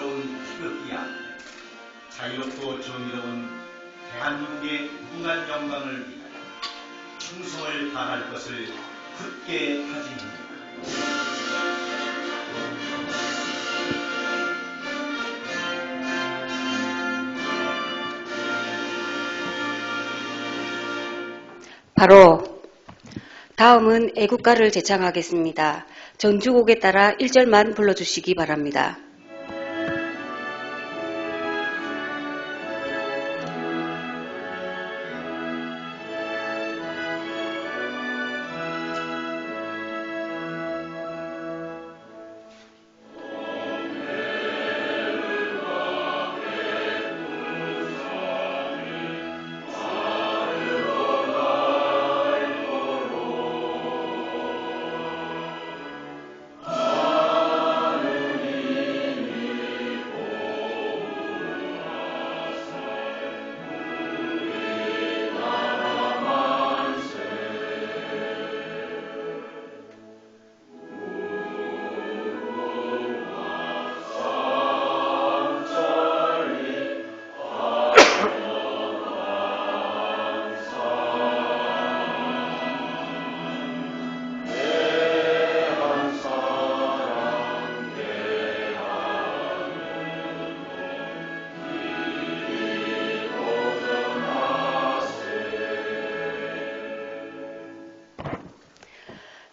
자유로운 태극기 아래 자유롭고 정의로운 대한민국의 무궁한 영광을 위하여 충성을 다할 것을 굳게 다짐합니다. 바로 다음은 애국가를 제창하겠습니다. 전주곡에 따라 1절만 불러주시기 바랍니다.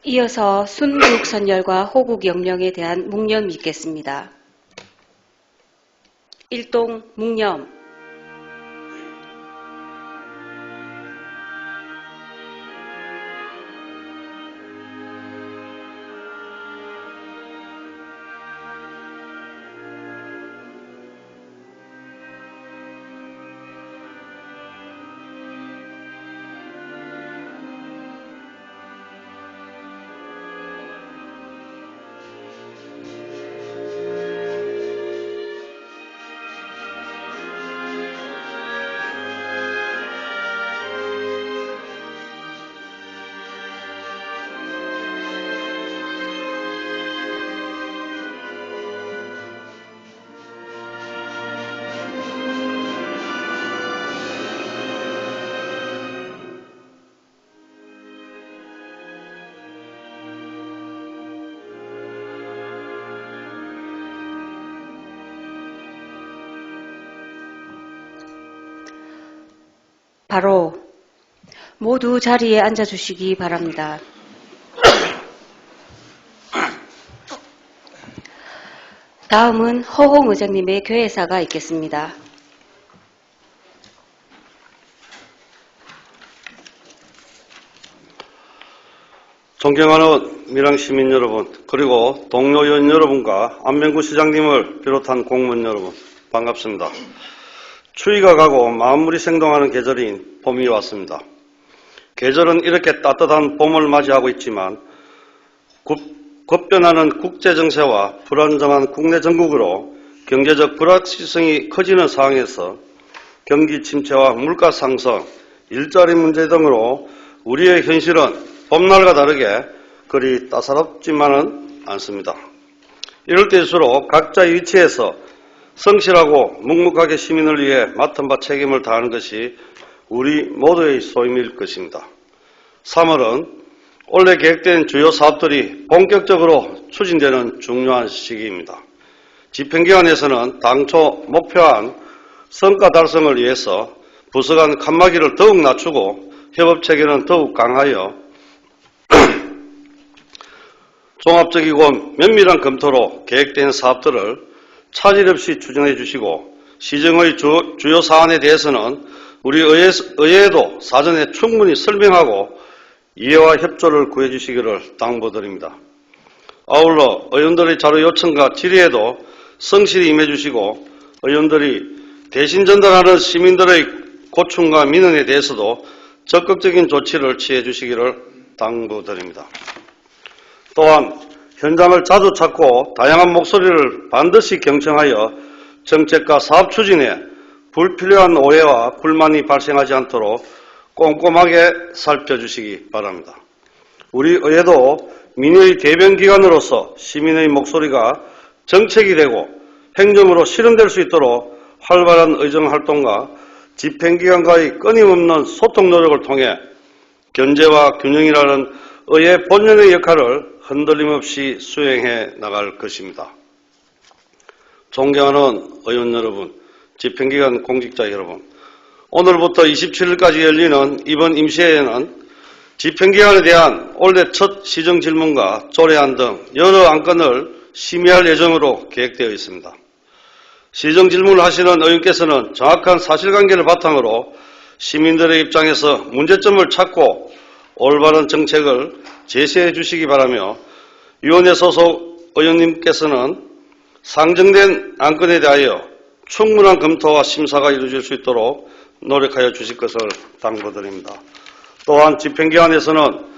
이어서 순국 선열과 호국 영령에 대한 묵념이 있겠습니다. 일동 묵념. 바로 모두 자리에 앉아주시기 바랍니다. 다음은 허홍 의장님의 교회사가 있겠습니다. 존경하는 밀양시민 여러분, 그리고 동료 의원 여러분과 안명구 시장님을 비롯한 공무원 여러분, 반갑습니다. 추위가 가고 만물이 생동하는 계절인 봄이 왔습니다. 계절은 이렇게 따뜻한 봄을 맞이하고 있지만 급변하는 국제정세와 불안정한 국내 정국으로 경제적 불확실성이 커지는 상황에서 경기 침체와 물가 상승, 일자리 문제 등으로 우리의 현실은 봄날과 다르게 그리 따사롭지만은 않습니다. 이럴 때일수록 각자의 위치에서 성실하고 묵묵하게 시민을 위해 맡은 바 책임을 다하는 것이 우리 모두의 소임일 것입니다. 3월은 올해 계획된 주요 사업들이 본격적으로 추진되는 중요한 시기입니다. 집행기관에서는 당초 목표한 성과 달성을 위해서 부서 간 칸막이를 더욱 낮추고 협업체계는 더욱 강하여 종합적이고 면밀한 검토로 계획된 사업들을 차질 없이 추진해 주시고 시정의 주요 사안에 대해서는 우리 의회에도 사전에 충분히 설명하고 이해와 협조를 구해 주시기를 당부드립니다. 아울러 의원들의 자료 요청과 질의에도 성실히 임해 주시고 의원들이 대신 전달하는 시민들의 고충과 민원에 대해서도 적극적인 조치를 취해 주시기를 당부드립니다. 또한 현장을 자주 찾고 다양한 목소리를 반드시 경청하여 정책과 사업 추진에 불필요한 오해와 불만이 발생하지 않도록 꼼꼼하게 살펴주시기 바랍니다. 우리 의회도 민의의 대변기관으로서 시민의 목소리가 정책이 되고 행정으로 실현될 수 있도록 활발한 의정활동과 집행기관과의 끊임없는 소통 노력을 통해 견제와 균형이라는 의회 본연의 역할을 흔들림 없이 수행해 나갈 것입니다. 존경하는 의원 여러분, 집행기관 공직자 여러분, 오늘부터 27일까지 열리는 이번 임시회에는 집행기관에 대한 올해 첫 시정질문과 조례안 등 여러 안건을 심의할 예정으로 계획되어 있습니다. 시정질문을 하시는 의원께서는 정확한 사실관계를 바탕으로 시민들의 입장에서 문제점을 찾고 올바른 정책을 제시해 주시기 바라며 위원회 소속 의원님께서는 상정된 안건에 대하여 충분한 검토와 심사가 이루어질 수 있도록 노력하여 주실 것을 당부드립니다. 또한 집행기관에서는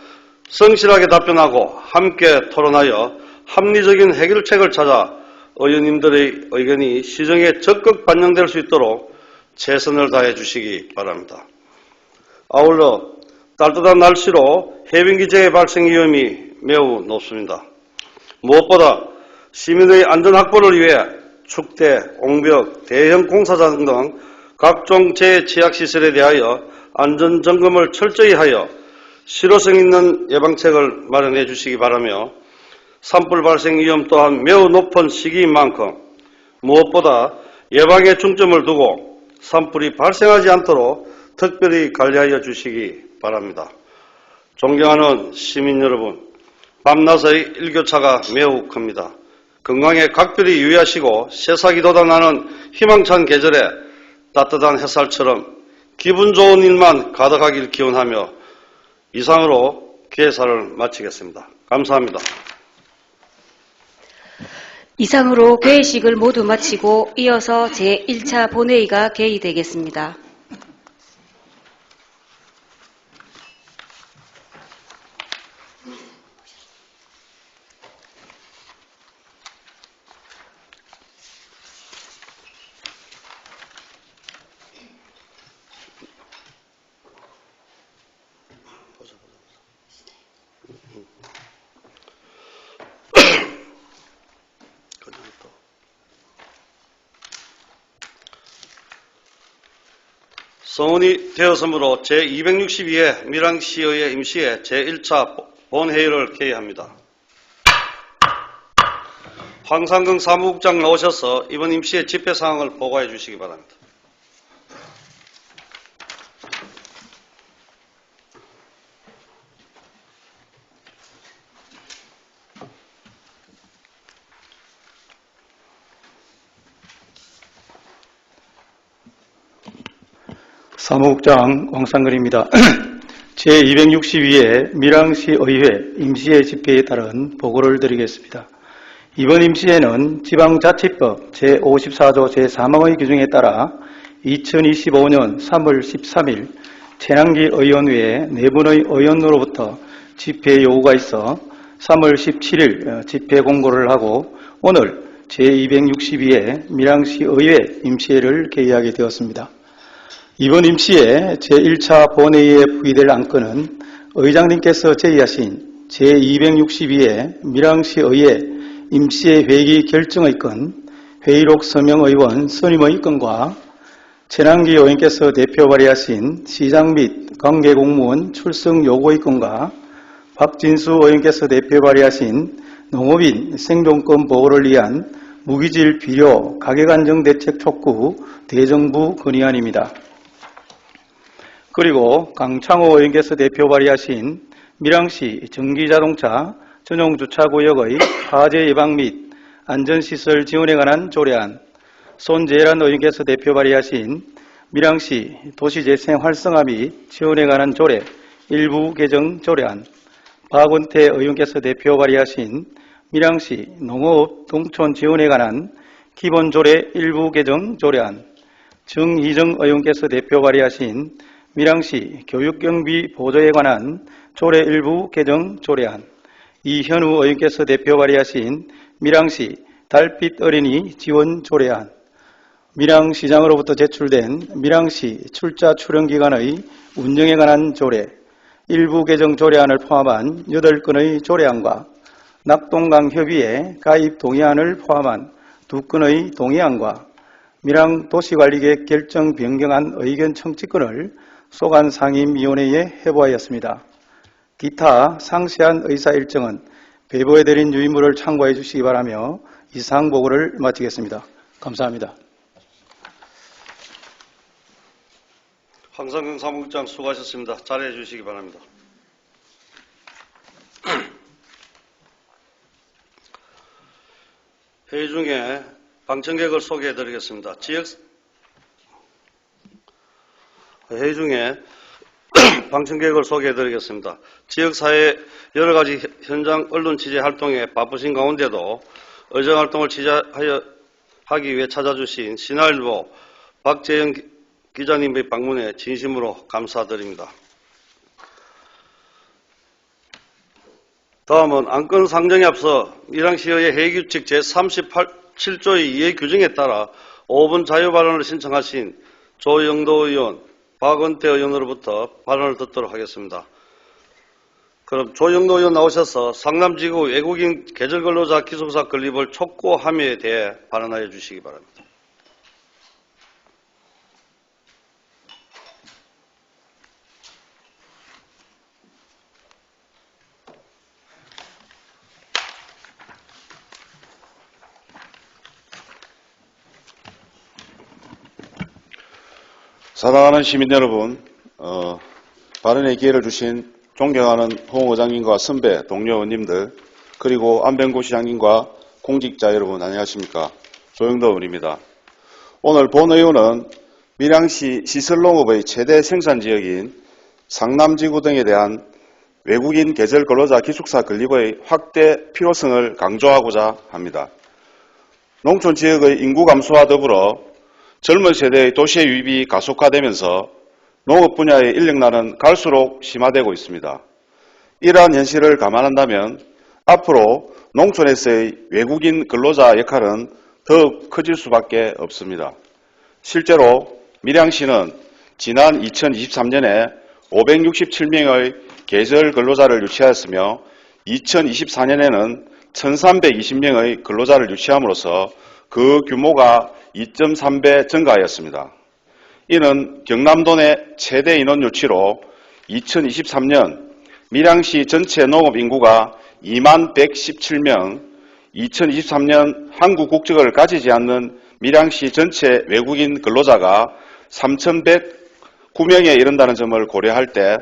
성실하게 답변하고 함께 토론하여 합리적인 해결책을 찾아 의원님들의 의견이 시정에 적극 반영될 수 있도록 최선을 다해 주시기 바랍니다. 아울러 따뜻한 날씨로 해빙기 재해 발생 위험이 매우 높습니다. 무엇보다 시민의 안전 확보를 위해 축대, 옹벽, 대형 공사장 등 각종 재해 취약시설에 대하여 안전점검을 철저히 하여 실효성 있는 예방책을 마련해 주시기 바라며 산불 발생 위험 또한 매우 높은 시기인 만큼 무엇보다 예방에 중점을 두고 산불이 발생하지 않도록 특별히 관리하여 주시기 바랍니다. 존경하는 시민 여러분, 밤낮의 일교차가 매우 큽니다. 건강에 각별히 유의하시고 새싹이 돋아나는 희망찬 계절에 따뜻한 햇살처럼 기분 좋은 일만 가득하길 기원하며 이상으로 개사를 마치겠습니다. 감사합니다. 이상으로 개회식을 모두 마치고 이어서 제1차 본회의가 개의되겠습니다. 성원이 되었으므로 제262회 밀양시의회 임시회 제1차 본회의를 개의합니다. 황상근 사무국장 나오셔서 이번 임시회 집회 사항을 보고해 주시기 바랍니다. 사무국장 황상근입니다. 제262회 밀양시의회 임시회 집회에 따른 보고를 드리겠습니다. 이번 임시회는 지방자치법 제54조 제3항의 규정에 따라 2025년 3월 13일 최남기 의원외에 4분의 의원으로부터 집회 요구가 있어 3월 17일 집회 공고를 하고 오늘 제262회 밀양시의회 임시회를 개의하게 되었습니다. 이번 임시회 제1차 본회의에 부의될 안건은 의장님께서 제의하신 제262회 밀양시의회 임시회 회기 결정의 건, 회의록 서명의원 선임의 건과 최남기 의원께서 대표 발의하신 시장 및 관계공무원 출석 요구의 건과 박진수 의원께서 대표 발의하신 농업인 생존권 보호를 위한 무기질 비료 가격안정 대책 촉구 대정부 건의안입니다. 그리고 강창호 의원께서 대표 발의하신 밀양시 전기자동차 전용주차구역의 화재 예방 및 안전시설 지원에 관한 조례안, 손재란 의원께서 대표 발의하신 밀양시 도시재생 활성화 및 지원에 관한 조례 일부 개정 조례안, 박원태 의원께서 대표 발의하신 밀양시 농업 농촌 지원에 관한 기본조례 일부 개정 조례안, 정희정 의원께서 대표 발의하신 밀양시 교육경비 보조에 관한 조례 일부 개정 조례안, 이현우 의원께서 대표 발의하신 밀양시 달빛 어린이 지원 조례안, 밀양시장으로부터 제출된 밀양시 출자 출연기관의 운영에 관한 조례, 일부 개정 조례안을 포함한 8건의 조례안과 낙동강 협의회 가입 동의안을 포함한 두 건의 동의안과 밀양 도시관리계획 결정 변경안 의견 청취권을 소관 상임위원회에 회부하였습니다. 기타 상세한 의사 일정은 배부해드린 유인물을 참고해 주시기 바라며 이상 보고를 마치겠습니다. 감사합니다. 황성근 사무국장 수고하셨습니다. 자리해 주시기 바랍니다. 회의 중에 방청객을 소개해 드리겠습니다. 회의 중에 방청객을 소개해 드리겠습니다. 지역사회 여러 가지 현장 언론 취재 활동에 바쁘신 가운데도 의정 활동을 하기 위해 찾아주신 신화일보 박재영 기자님의 방문에 진심으로 감사드립니다. 다음은 안건 상정에 앞서 밀양시의회 회의규칙 제37조의 이해 규정에 따라 5분 자유발언을 신청하신 조영도 의원, 박은태 의원으로부터 발언을 듣도록 하겠습니다. 그럼 조영도 의원 나오셔서 상남지구 외국인 계절근로자 기숙사 건립을 촉구함에 대해 발언하여 주시기 바랍니다. 사랑하는 시민 여러분, 발언의 기회를 주신 존경하는 홍 의장님과 선배 동료 의원님들, 그리고 안병구 시장님과 공직자 여러분 안녕하십니까? 조영도 의원입니다. 오늘 본 의원은 밀양시 시설농업의 최대 생산지역인 상남지구 등에 대한 외국인 계절 근로자 기숙사 건립의 확대 필요성을 강조하고자 합니다. 농촌 지역의 인구 감소와 더불어 젊은 세대의 도시의 유입이 가속화되면서 농업 분야의 인력난은 갈수록 심화되고 있습니다. 이러한 현실을 감안한다면 앞으로 농촌에서의 외국인 근로자 역할은 더욱 커질 수밖에 없습니다. 실제로 밀양시는 지난 2023년에 567명의 계절 근로자를 유치하였으며 2024년에는 1320명의 근로자를 유치함으로써 그 규모가 2.3배 증가하였습니다. 이는 경남도 내 최대 인원 유치로 2023년 밀양시 전체 농업 인구가 2만 117명, 2023년 한국 국적을 가지지 않는 밀양시 전체 외국인 근로자가 3,109명에 이른다는 점을 고려할 때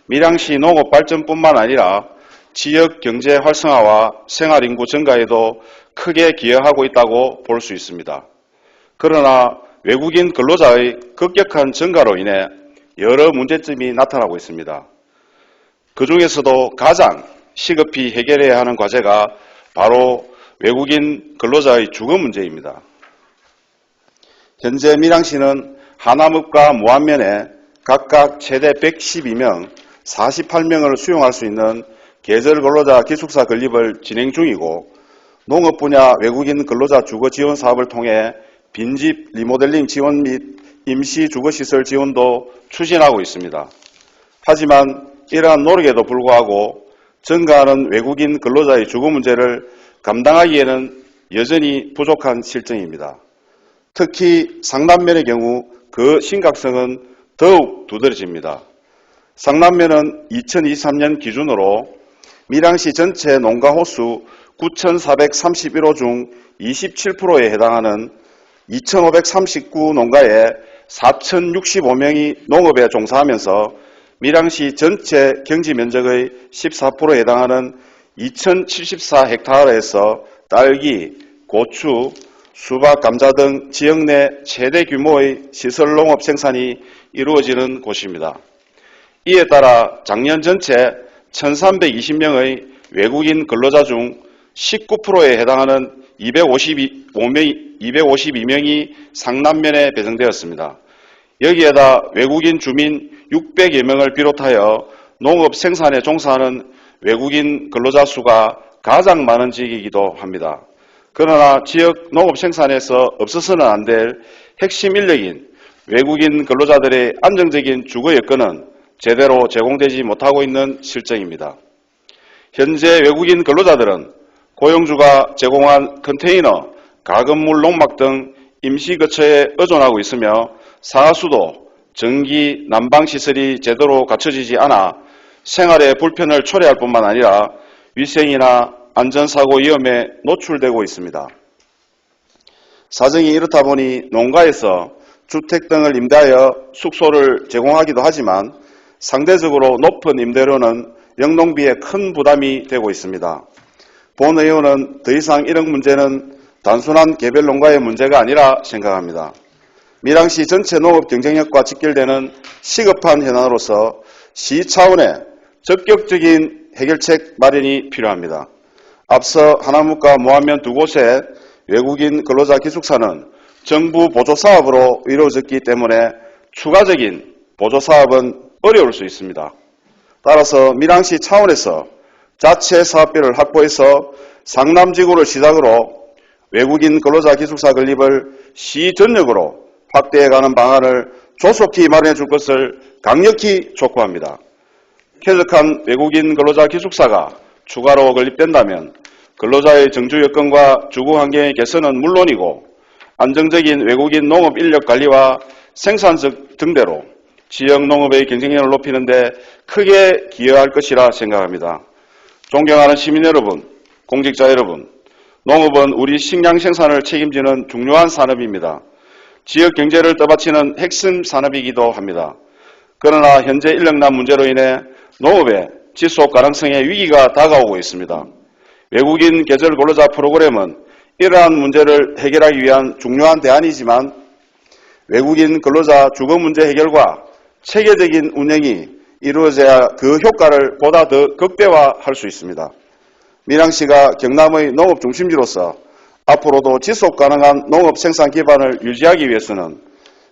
밀양시 농업 발전뿐만 아니라 지역 경제 활성화와 생활인구 증가에도 크게 기여하고 있다고 볼 수 있습니다. 그러나 외국인 근로자의 급격한 증가로 인해 여러 문제점이 나타나고 있습니다. 그 중에서도 가장 시급히 해결해야 하는 과제가 바로 외국인 근로자의 주거 문제입니다. 현재 밀양시는 하남읍과 무안면에 각각 최대 112명, 48명을 수용할 수 있는 계절 근로자 기숙사 건립을 진행 중이고 농업 분야 외국인 근로자 주거 지원 사업을 통해 빈집 리모델링 지원 및 임시 주거시설 지원도 추진하고 있습니다. 하지만 이러한 노력에도 불구하고 증가하는 외국인 근로자의 주거 문제를 감당하기에는 여전히 부족한 실정입니다. 특히 상남면의 경우 그 심각성은 더욱 두드러집니다. 상남면은 2023년 기준으로 밀양시 전체 농가 호수 9,431호 중 27%에 해당하는 2,539 농가에 4,065명이 농업에 종사하면서 밀양시 전체 경지 면적의 14%에 해당하는 2,074헥타르에서 딸기, 고추, 수박, 감자 등 지역 내 최대 규모의 시설 농업 생산이 이루어지는 곳입니다. 이에 따라 작년 전체 1,320명의 외국인 근로자 중 19%에 해당하는 252명이 상남면에 배정되었습니다. 여기에다 외국인 주민 600여 명을 비롯하여 농업 생산에 종사하는 외국인 근로자 수가 가장 많은 지역이기도 합니다. 그러나 지역 농업 생산에서 없어서는 안 될 핵심 인력인 외국인 근로자들의 안정적인 주거 여건은 제대로 제공되지 못하고 있는 실정입니다. 현재 외국인 근로자들은 고용주가 제공한 컨테이너, 가건물 농막 등 임시거처에 의존하고 있으며 사수도 전기, 난방시설이 제대로 갖춰지지 않아 생활에 불편을 초래할 뿐만 아니라 위생이나 안전사고 위험에 노출되고 있습니다. 사정이 이렇다 보니 농가에서 주택 등을 임대하여 숙소를 제공하기도 하지만 상대적으로 높은 임대료는 영농비에 큰 부담이 되고 있습니다. 본 의원은 더 이상 이런 문제는 단순한 개별 농가의 문제가 아니라 생각합니다. 밀양시 전체 농업 경쟁력과 직결되는 시급한 현안으로서 시 차원의 적극적인 해결책 마련이 필요합니다. 앞서 하나무과 모안면 두 곳의 외국인 근로자 기숙사는 정부 보조사업으로 이루어졌기 때문에 추가적인 보조사업은 어려울 수 있습니다. 따라서 밀양시 차원에서 자체 사업비를 확보해서 상남지구를 시작으로 외국인 근로자 기숙사 건립을 시 전역으로 확대해가는 방안을 조속히 마련해 줄 것을 강력히 촉구합니다. 쾌적한 외국인 근로자 기숙사가 추가로 건립된다면 근로자의 정주 여건과 주거 환경의 개선은 물론이고 안정적인 외국인 농업 인력 관리와 생산성 등대로 지역 농업의 경쟁력을 높이는 데 크게 기여할 것이라 생각합니다. 존경하는 시민 여러분, 공직자 여러분, 농업은 우리 식량 생산을 책임지는 중요한 산업입니다. 지역 경제를 떠받치는 핵심 산업이기도 합니다. 그러나 현재 인력난 문제로 인해 농업의 지속 가능성의 위기가 다가오고 있습니다. 외국인 계절 근로자 프로그램은 이러한 문제를 해결하기 위한 중요한 대안이지만 외국인 근로자 주거 문제 해결과 체계적인 운영이 이루어져야 그 효과를 보다 더 극대화할 수 있습니다. 밀양시가 경남의 농업 중심지로서 앞으로도 지속 가능한 농업 생산 기반을 유지하기 위해서는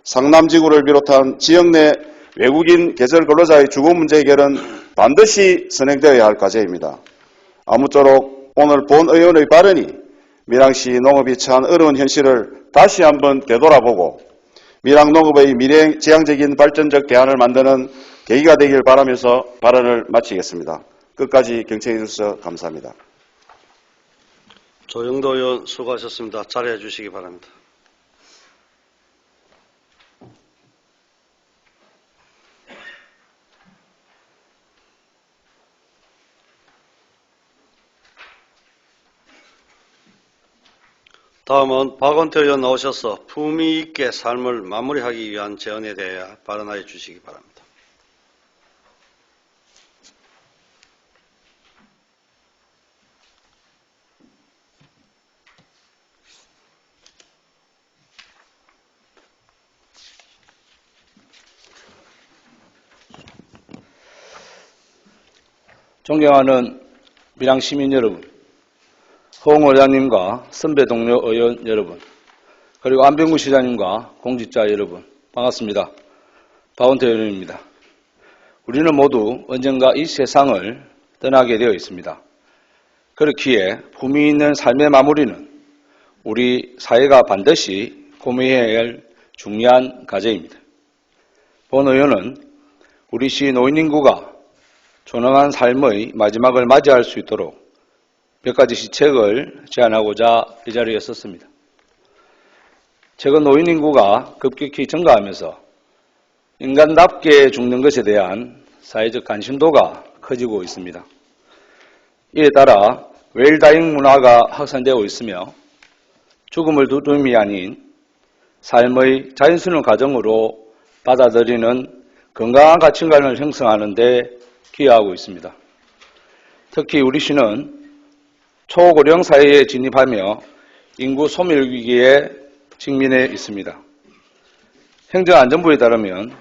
상남지구를 비롯한 지역 내 외국인 계절 근로자의 주거 문제 해결은 반드시 선행되어야 할 과제입니다. 아무쪼록 오늘 본 의원의 발언이 밀양시 농업이 처한 어려운 현실을 다시 한번 되돌아보고 밀양 농업의 미래지향적인 발전적 대안을 만드는 계기가 되길 바라면서 발언을 마치겠습니다. 끝까지 경청해 주셔서 감사합니다. 조영도 의원 수고하셨습니다. 자리해 주시기 바랍니다. 다음은 박원태 의원 나오셔서 품위 있게 삶을 마무리하기 위한 제언에 대해 발언하여 주시기 바랍니다. 존경하는 밀양 시민 여러분, 홍 의장님과 선배 동료 의원 여러분, 그리고 안병구 시장님과 공직자 여러분, 반갑습니다. 박원태 의원입니다. 우리는 모두 언젠가 이 세상을 떠나게 되어 있습니다. 그렇기에 품위 있는 삶의 마무리는 우리 사회가 반드시 고민해야 할 중요한 과제입니다. 본 의원은 우리 시 노인 인구가 존엄한 삶의 마지막을 맞이할 수 있도록 몇 가지 시책을 제안하고자 이 자리에 섰습니다. 최근 노인 인구가 급격히 증가하면서 인간답게 죽는 것에 대한 사회적 관심도가 커지고 있습니다. 이에 따라 웰다잉 문화가 확산되고 있으며 죽음을 두려움이 아닌 삶의 자연스러운 과정으로 받아들이는 건강한 가치관을 형성하는 데 기여하고 있습니다. 특히 우리 시는 초고령 사회에 진입하며 인구 소멸 위기에 직면해 있습니다. 행정안전부에 따르면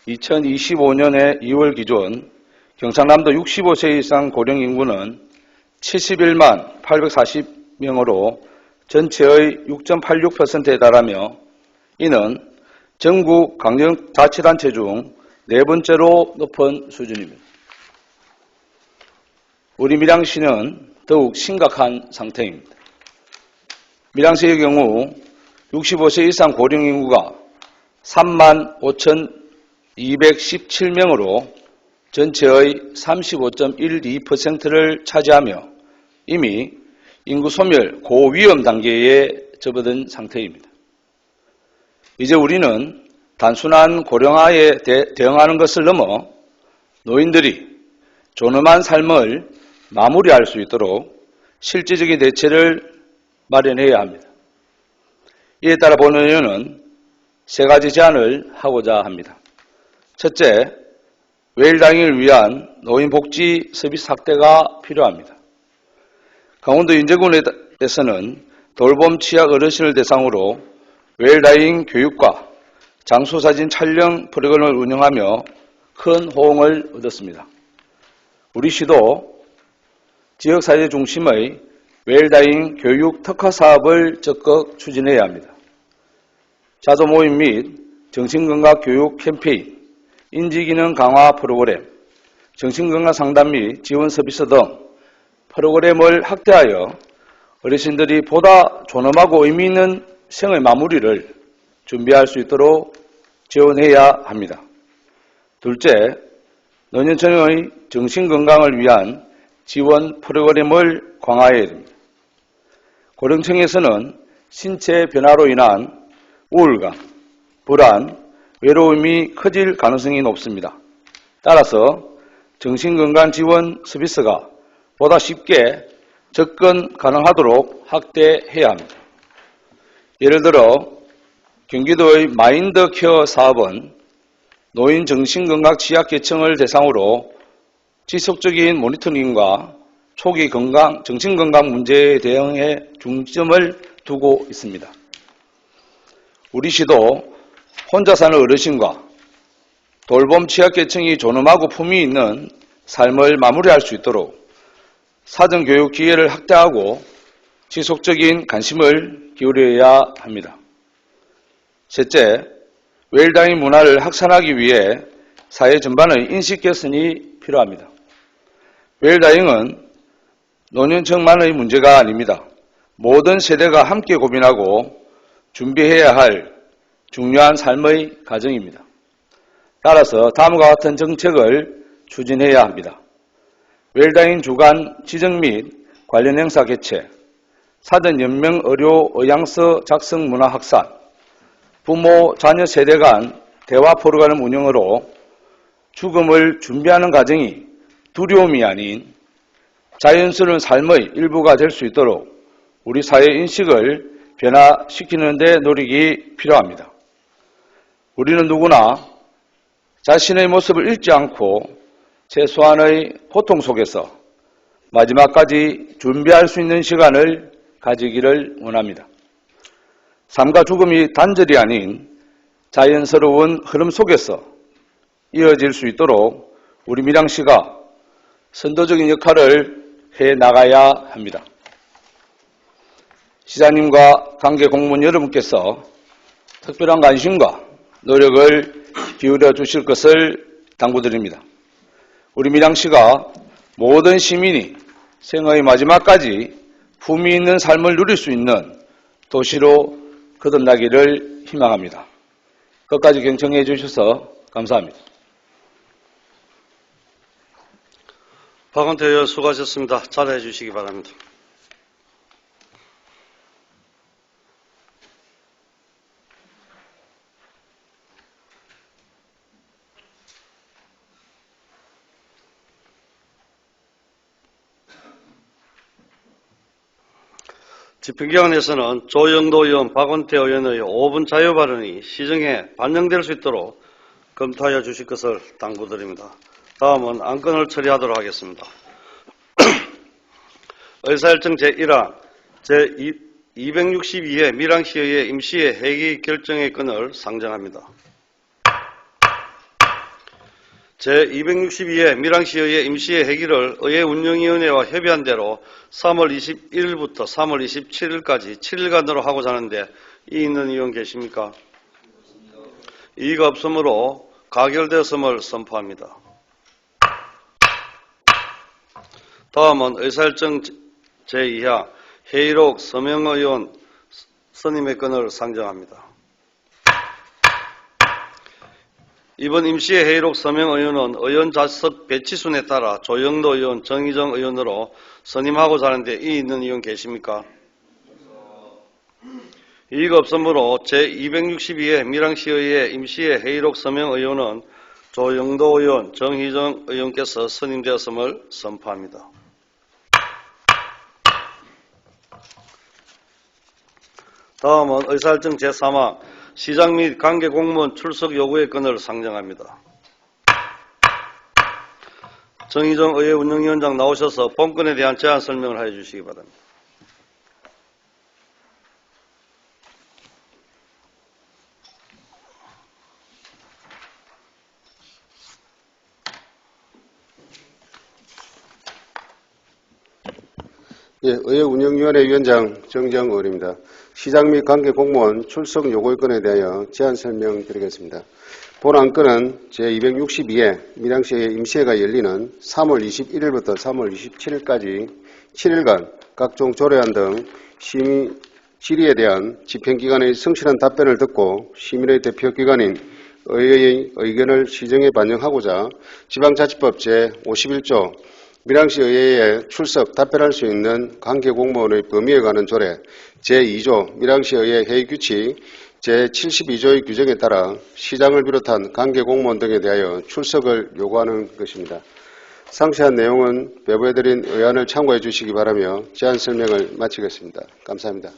2025년의 2월 기준 경상남도 65세 이상 고령 인구는 71만 840명으로 전체의 6.86%에 달하며 이는 전국 강력자치단체 중 네 번째로 높은 수준입니다. 우리 밀양시는 더욱 심각한 상태입니다. 밀양시의 경우 65세 이상 고령 인구가 3만 5,217명으로 전체의 35.12%를 차지하며 이미 인구 소멸 고위험 단계에 접어든 상태입니다. 이제 우리는 단순한 고령화에 대응하는 것을 넘어 노인들이 존엄한 삶을 마무리할 수 있도록 실질적인 대책을 마련해야 합니다. 이에 따라 본 의원은 세 가지 제안을 하고자 합니다. 첫째, 외일당인을 위한 노인복지 서비스 확대가 필요합니다. 강원도 인제군에서는 돌봄 취약 어르신을 대상으로 외일다잉 교육과 장소사진 촬영 프로그램을 운영하며 큰 호응을 얻었습니다. 우리 시도 지역사회 중심의 외일다잉 교육 특화 사업을 적극 추진해야 합니다. 자조 모임 및 정신건강 교육 캠페인, 인지기능 강화 프로그램, 정신건강 상담 및 지원 서비스 등 프로그램을 확대하여 어르신들이 보다 존엄하고 의미 있는 생의 마무리를 준비할 수 있도록 지원해야 합니다. 둘째, 노년층의 정신건강을 위한 지원 프로그램을 강화해야 됩니다. 고령층에서는 신체 변화로 인한 우울감, 불안, 외로움이 커질 가능성이 높습니다. 따라서 정신건강 지원 서비스가 보다 쉽게 접근 가능하도록 확대해야 합니다. 예를 들어 경기도의 마인드 케어 사업은 노인 정신건강 취약계층을 대상으로 지속적인 모니터링과 초기 정신건강 문제에 대응에 중점을 두고 있습니다. 우리 시도 혼자 사는 어르신과 돌봄 취약계층이 존엄하고 품위 있는 삶을 마무리할 수 있도록 사전교육 기회를 확대하고 지속적인 관심을 기울여야 합니다. 셋째, 외일다잉 문화를 확산하기 위해 사회 전반의 인식 개선이 필요합니다. 외일다잉은 노년층만의 문제가 아닙니다. 모든 세대가 함께 고민하고 준비해야 할 중요한 삶의 과정입니다. 따라서 다음과 같은 정책을 추진해야 합니다. 외일다잉 주간 지정 및 관련 행사 개최, 사전 연명 의료 의향서 작성 문화 확산, 부모 자녀 세대 간 대화 프로그램 운영으로 죽음을 준비하는 과정이 두려움이 아닌 자연스러운 삶의 일부가 될 수 있도록 우리 사회 인식을 변화시키는 데 노력이 필요합니다. 우리는 누구나 자신의 모습을 잃지 않고 최소한의 고통 속에서 마지막까지 준비할 수 있는 시간을 가지기를 원합니다. 삶과 죽음이 단절이 아닌 자연스러운 흐름 속에서 이어질 수 있도록 우리 밀양시가 선도적인 역할을 해 나가야 합니다. 시장님과 관계 공무원 여러분께서 특별한 관심과 노력을 기울여 주실 것을 당부드립니다. 우리 밀양시가 모든 시민이 생의 마지막까지 품위 있는 삶을 누릴 수 있는 도시로 거듭나기를 희망합니다. 끝까지 경청해 주셔서 감사합니다. 박원태 의원 수고하셨습니다. 자리해 주시기 바랍니다. 집행기관에서는 조영도 의원, 박원태 의원의 5분 자유 발언이 시정에 반영될 수 있도록 검토하여 주실 것을 당부드립니다. 다음은 안건을 처리하도록 하겠습니다. 의사일정 제1화 제262회 밀양시의회 임시회 회기 결정의 건을 상정합니다. 제262회 밀양시의회 임시회 회기를 의회운영위원회와 협의한 대로 3월 21일부터 3월 27일까지 7일간으로 하고자 하는데 이의 있는 의원 계십니까? 이의가 없으므로 가결되었음을 선포합니다. 다음은 의사일정 제2화 회의록 서명의원 선임의 건을 상정합니다. 이번 임시회 회의록 서명의원은 의원 좌석 배치순에 따라 조영도 의원, 정의정 의원으로 선임하고자 하는데 이의 있는 의원 계십니까? 이의가 없으므로 제262회 밀양시의회 임시회 회의록 서명 의원은 조영도 의원, 정희정 의원께서 선임되었음을 선포합니다. 다음은 의사일정 제3항 시장 및 관계 공무원 출석 요구의 건을 상정합니다. 정희정 의회 운영위원장 나오셔서 본건에 대한 제안 설명을 해 주시기 바랍니다. 예, 의회 운영위원회 위원장 정정의원입니다. 시장 및 관계 공무원 출석 요구의 건에 대하여 제안 설명드리겠습니다. 본 안건은 제262회 밀양시의 임시회가 열리는 3월 21일부터 3월 27일까지 7일간 각종 조례안 등 시민 질의에 대한 집행기관의 성실한 답변을 듣고 시민의 대표기관인 의회의 의견을 시정에 반영하고자 지방자치법 제51조 밀양시 의회에 출석 답변할 수 있는 관계공무원의 범위에 관한 조례 제2조 밀양시 의회 회의규칙 제72조의 규정에 따라 시장을 비롯한 관계공무원 등에 대하여 출석을 요구하는 것입니다. 상세한 내용은 배부해드린 의안을 참고해 주시기 바라며 제안 설명을 마치겠습니다. 감사합니다.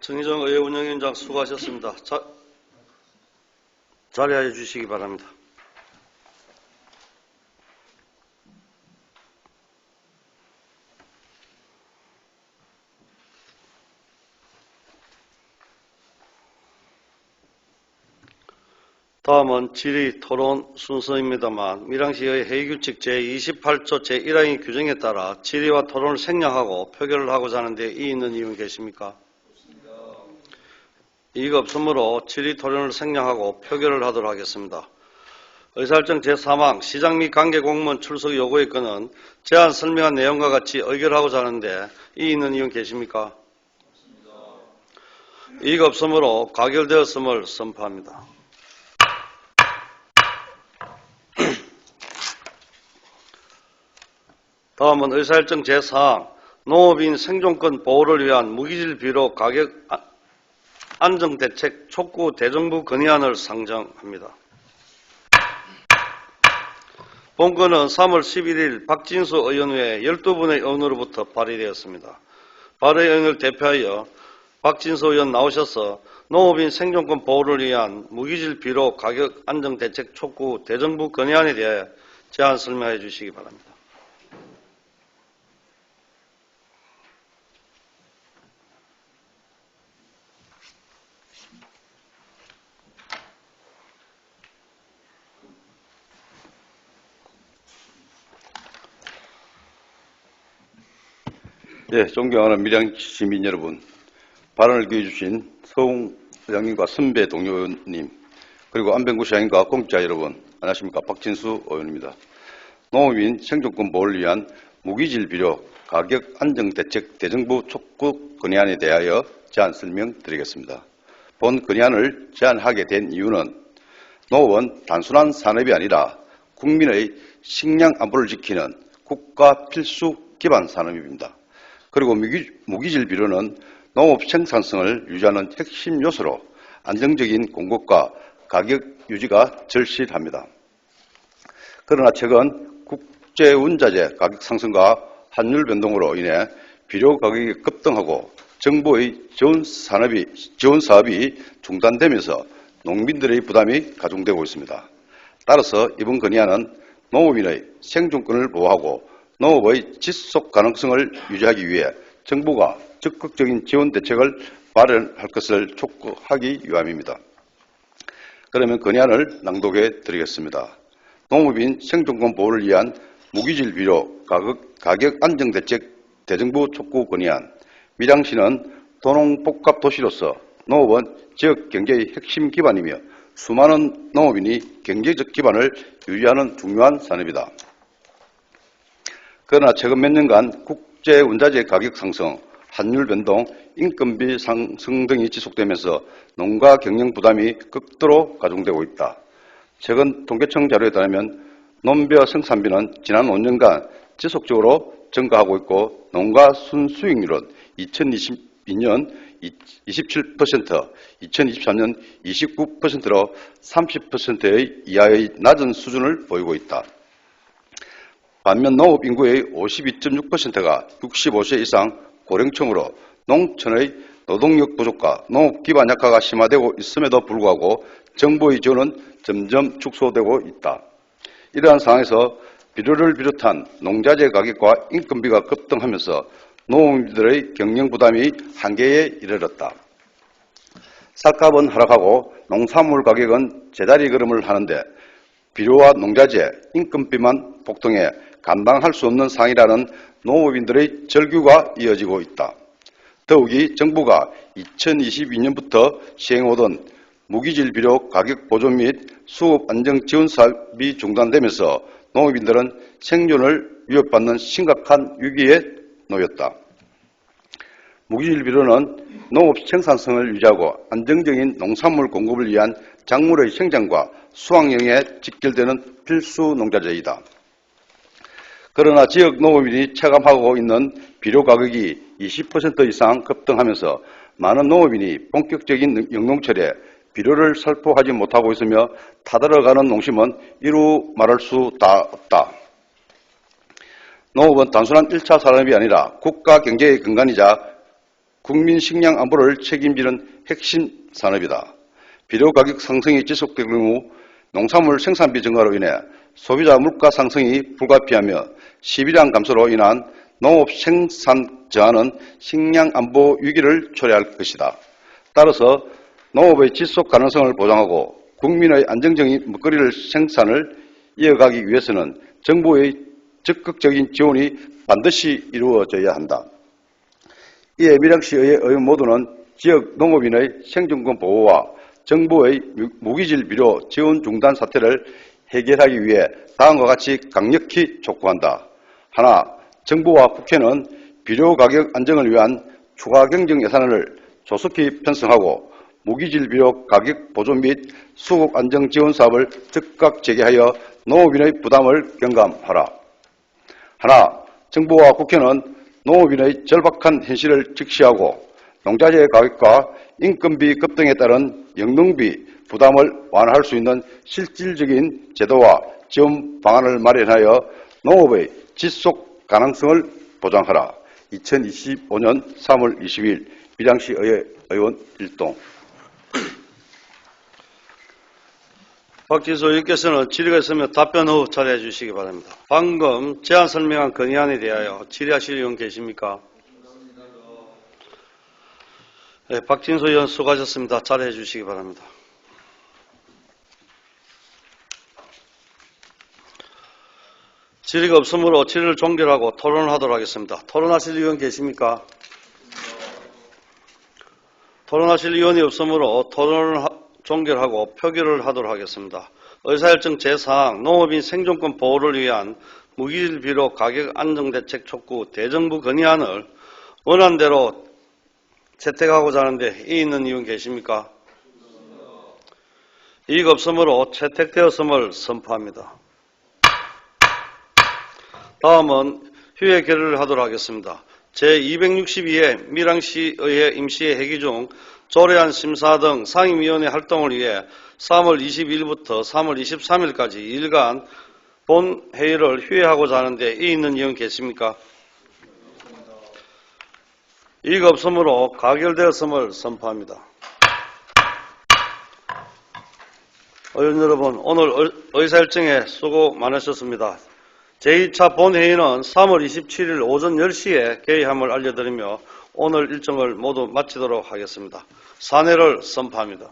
정희정 의회 운영위원장 수고하셨습니다. 자리하여 주시기 바랍니다. 다음은 질의 토론 순서입니다만 밀양시의 회의규칙 제28조 제1항의 규정에 따라 질의와 토론을 생략하고 표결을 하고자 하는데 이의 있는 이유는 계십니까? 이의가 없으므로 질의 토론을 생략하고 표결을 하도록 하겠습니다. 의사일정 제3항 시장 및 관계공무원 출석 요구의 건은 제안 설명한 내용과 같이 의결하고자 하는데 이의 있는 이유는 계십니까? 이의가 없으므로 가결되었음을 선포합니다. 다음은 의사일정 제4항 농업인 생존권 보호를 위한 무기질 비료 가격 안정대책 촉구 대정부 건의안을 상정합니다. 본건은 3월 11일 박진수 의원 외에 12분의 의원으로부터 발의되었습니다. 발의 의원을 대표하여 박진수 의원 나오셔서 농업인 생존권 보호를 위한 무기질 비료 가격 안정대책 촉구 대정부 건의안에 대해 제안 설명해 주시기 바랍니다. 예, 존경하는 밀양 시민 여러분, 발언을 기해 주신 서웅 의장님과 선배 동료 의원님, 그리고 안병구 시장님과 공직자 여러분, 안녕하십니까? 박진수 의원입니다. 농업인 생존권 보호를 위한 무기질 비료 가격 안정 대책 대정부 촉구 건의안에 대하여 제안 설명드리겠습니다. 본 건의안을 제안하게 된 이유는 농업은 단순한 산업이 아니라 국민의 식량 안보를 지키는 국가 필수 기반 산업입니다. 그리고 무기질 비료는 농업 생산성을 유지하는 핵심 요소로 안정적인 공급과 가격 유지가 절실합니다. 그러나 최근 국제원자재 가격 상승과 환율 변동으로 인해 비료 가격이 급등하고 정부의 지원 사업이 중단되면서 농민들의 부담이 가중되고 있습니다. 따라서 이번 건의안은 농업인의 생존권을 보호하고 농업의 지속 가능성을 유지하기 위해 정부가 적극적인 지원 대책을 마련할 것을 촉구하기 위함입니다. 그러면 건의안을 낭독해 드리겠습니다. 농업인 생존권 보호를 위한 무기질 비료 가격 안정 대책 대정부 촉구 건의안. 밀양시는 도농복합 도시로서 농업은 지역 경제의 핵심 기반이며 수많은 농업인이 경제적 기반을 유지하는 중요한 산업이다. 그러나 최근 몇 년간 국제 원자재 가격 상승, 환율 변동, 인건비 상승 등이 지속되면서 농가 경영 부담이 극도로 가중되고 있다. 최근 통계청 자료에 따르면 논벼 생산비는 지난 5년간 지속적으로 증가하고 있고 농가 순수익률은 2022년 27%, 2023년 29%로 30%의 이하의 낮은 수준을 보이고 있다. 반면 농업 인구의 52.6%가 65세 이상 고령층으로 농촌의 노동력 부족과 농업 기반 약화가 심화되고 있음에도 불구하고 정부의 지원은 점점 축소되고 있다. 이러한 상황에서 비료를 비롯한 농자재 가격과 인건비가 급등하면서 농민들의 경영 부담이 한계에 이르렀다. 쌀값은 하락하고 농산물 가격은 제자리 걸음을 하는데 비료와 농자재, 인건비만 폭등해 감당할 수 없는 상황이라는 농업인들의 절규가 이어지고 있다. 더욱이 정부가 2022년부터 시행오던 무기질 비료 가격 보조 및 수급 안정 지원 사업이 중단되면서 농업인들은 생존을 위협받는 심각한 위기에 놓였다. 무기질 비료는 농업 생산성을 유지하고 안정적인 농산물 공급을 위한 작물의 생장과 수확량에 직결되는 필수 농자재이다. 그러나 지역 농업인이 체감하고 있는 비료 가격이 20% 이상 급등하면서 많은 농업인이 본격적인 영농철에 비료를 살포하지 못하고 있으며 타들어가는 농심은 이루 말할 수 다 없다. 농업은 단순한 1차 산업이 아니라 국가 경제의 근간이자 국민 식량 안보를 책임지는 핵심 산업이다. 비료 가격 상승이 지속될 경우 농산물 생산비 증가로 인해 소비자 물가 상승이 불가피하며 시비량 감소로 인한 농업 생산 저하는 식량 안보 위기를 초래할 것이다. 따라서 농업의 지속 가능성을 보장하고 국민의 안정적인 먹거리를 생산을 이어가기 위해서는 정부의 적극적인 지원이 반드시 이루어져야 한다. 이에 밀양시의 의원 모두는 지역 농업인의 생존권 보호와 정부의 무기질 비료 지원 중단 사태를 해결하기 위해 다음과 같이 강력히 촉구한다. 하나, 정부와 국회는 비료 가격 안정을 위한 추가 경정 예산을 조속히 편성하고 무기질 비료 가격 보조 및 수급 안정 지원 사업을 즉각 재개하여 농업인의 부담을 경감하라. 하나, 정부와 국회는 농업인의 절박한 현실을 직시하고 농자재 가격과 인건비 급등에 따른 영농비 부담을 완화할 수 있는 실질적인 제도와 지원 방안을 마련하여 농업의 지속 가능성을 보장하라. 2025년 3월 20일 밀양시 의원 1동. 박진수 의원께서는 질의가 있으면 답변 후 자리해 주시기 바랍니다. 방금 제안 설명한 건의안에 대하여 질의하실 의원 계십니까? 네, 박진수 의원 수고하셨습니다. 자리해 주시기 바랍니다. 질의가 없으므로 질의를 종결하고 토론을 하도록 하겠습니다. 토론하실 의원 계십니까? 토론하실 의원이 없으므로 토론을 종결하고 표결을 하도록 하겠습니다. 의사일정 제4항 농업인 생존권 보호를 위한 무기질 비료 가격 안정대책 촉구 대정부 건의안을 원안대로 채택하고자 하는데 이의 있는 의원 계십니까? 이의가 없으므로 채택되었음을 선포합니다. 다음은 휴회 결의를 하도록 하겠습니다. 제262회 밀양시의회 임시회기 중 조례안 심사 등 상임위원회 활동을 위해 3월 22일부터 3월 23일까지 2일간 본 회의를 휴회하고자 하는데 이의 있는 의원 계십니까? 이의가 없으므로 가결되었음을 선포합니다. 의원 여러분, 오늘 의사일정에 수고 많으셨습니다. 제2차 본회의는 3월 27일 오전 10시에 개의함을 알려드리며 오늘 일정을 모두 마치도록 하겠습니다. 사내를 선포합니다.